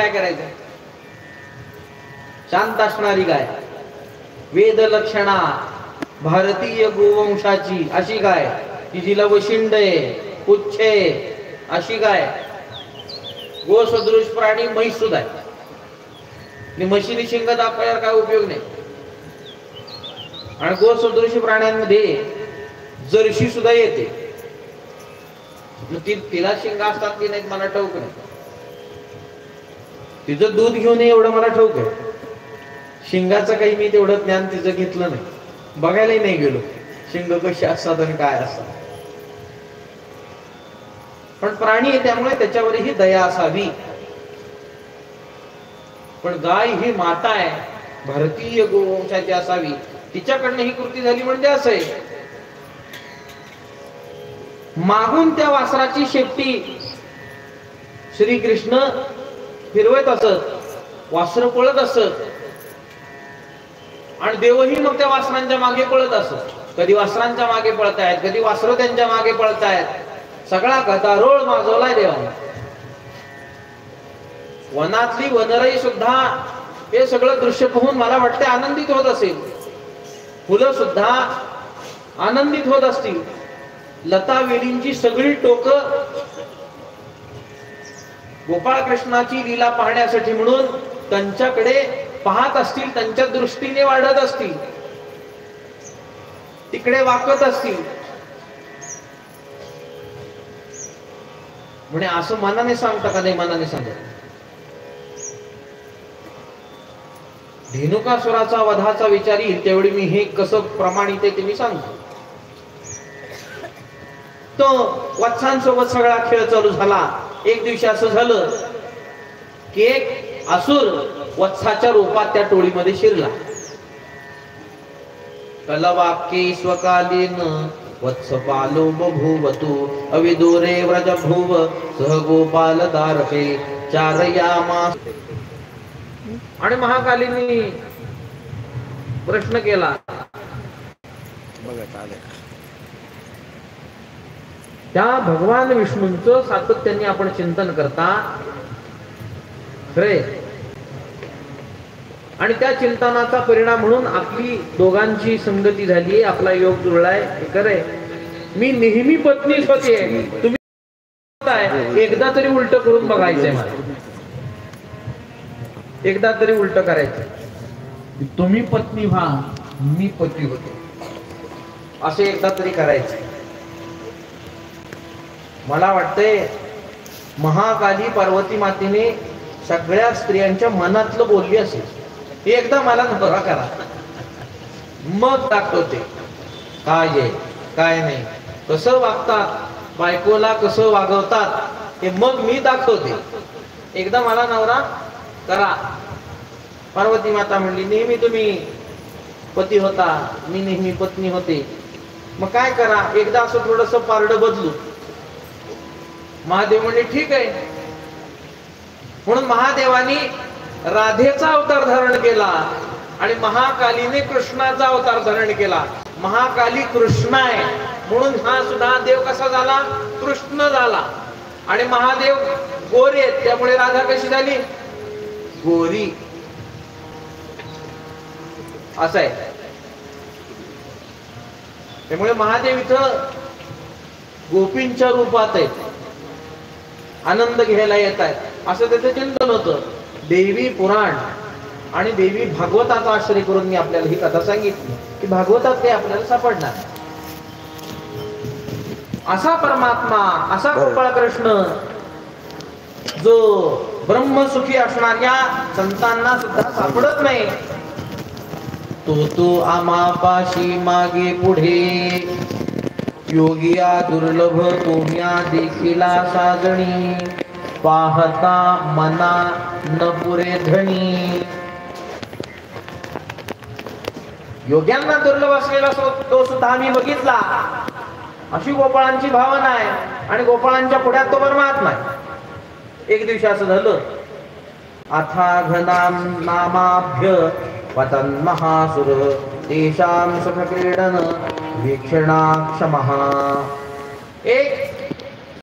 काय करायचं? शांत असणारी गाय, वेद लक्षणा भारतीय गोवंशाची अशी गाय, की जिला वशिंड आहे, पुच्छ आहे, अशी गाय. गोसदृश प्राणी म्हैस सुद्धा आहे. म्हशीने शिंग दाखवायला काय उपयोग नाही. आणि गोसदृश प्राण्यांमध्ये जर्शी सुद्धा येते. तिला शिंग असतात की नाहीत मला ठाऊक नाही. तिचं दूध घेऊन एवढं मला ठाऊक आहे. शिंगाचं काही मी तेवढं ज्ञान तिचं घेतलं नाही, बघायलाही नाही गेलो शिंग कशी असतात आणि काय असतात. पण प्राणी आहे त्यामुळे त्याच्यावरही दया असावी. पण गाय ही माता आहे, भारतीय गोवंशाची असावी, तिच्याकडनं ही कृती झाली म्हणजे असं आहे. मागून त्या वासराची शेपटी श्रीकृष्ण फिरवत असत, वासर पळत असत आणि देवही मग त्या वासरांच्या मागे पळत असत. कधी वासरांच्या मागे पळतायत, कधी वासर त्यांच्या मागे पळतायत. सगळा गदारोळ माजवलाय देवाने. वनातली वनराई सुद्धा हे सगळं दृश्य पाहून मला वाटते आनंदित होत असेल. फुलं सुद्धा आनंदित होत असतील. लता वेलींची सगळी टोकं गोपाळ कृष्णाची लीला पाहण्यासाठी म्हणून त्यांच्याकडे पाहत असतील, त्यांच्या दृष्टीने वाढत असतील, तिकडे वाकत असतील. म्हणजे असं मनाने सांगता का? नाही, मनाने सांगत. धेनुकासुराचा वधाचा विचार येईल त्यावेळी मी हे कसं प्रमाणित आहे ते मी सांगतो. तो वत्सांसोबत सगळा खेळ चालू झाला. एक दिवशी असं झालं की एक असुर वत्साच्या रूपात त्या टोळीमध्ये शिरला. कलवाक्ये स्वकालीन वत्सपालो बभूवतु अविदूरे व्रजभुव सह गोपाल दारके चारयामास. आणि महाकालींनी प्रश्न केला. त्या भगवान विष्णूंचं सातत्याने आपण चिंतन करता खरे, आणि त्या चिंतनाचा परिणाम म्हणून आपली दोघांची संगती झाली, आपला योग जुळलाय. हे खरे, मी नेहमी पत्नीच होते, तुम्ही एकदा तरी उलट करून बघायचंय मला. एकदा तरी उलट करायचं. तुम्ही पत्नी व्हा, मी पती होतो, असे एकदा तरी करायचं. मला वाटतंय महाकाली पार्वती मातेने सगळ्या स्त्रियांच्या मनातलं बोलली असेल. एकदा मला नवरा करा, मग दाखवते काय आहे काय नाही, कसं वागतात, बायकोला कसं वागवतात हे मग मी दाखवते. एकदा मला नवरा करा. पार्वती माता म्हणली, नेहमी तुम्ही पती होता, मी नेहमी पत्नी होते, मग काय करा, एकदा असं थोडस पारड बदलू. महादेव म्हणले ठीक आहे. म्हणून महादेवानी राधेचा अवतार धारण केला आणि महाकालीने कृष्णाचा अवतार धारण केला. महाकाली कृष्ण आहे म्हणून हा सुद्धा देव कसा झाला? कृष्ण झाला. आणि महादेव गोरे आहेत त्यामुळे राधा कशी झाली? गोरी. असं आहे. त्यामुळे महादेव इथं गोपींच्या रूपात आहेत, आनंद घ्यायला येत आहेत, असं त्याचं चिंतन होतं. देवी पुराण आणि देवी भागवताचा आश्रय करून मी आपल्याला ही कथा सांगितली की भागवतात ते आपल्याला सापडणार. असा परमात्मा, असा गोपाळ कृष्ण जो ब्रह्मसुखी असणाऱ्या संतांना सुद्धा सापडत नाही, तो आमापाशी मागे पुढे योगिया दुर्लभ तुम्या देखिला साजणी पाहता मना न पुरे धणी. योग्यांना दुर्लभ असलेला तो सुद्धा आम्ही बघितला, अशी गोपाळांची भावना आहे. आणि गोपाळांच्या पुढ्यात तो परमात्मा आहे. एक दिवशी असं झालं, अथा घनाम नामाभ्य पतन महासुर तेषां सुख क्रीडन वीक्षणाक्षमः. एक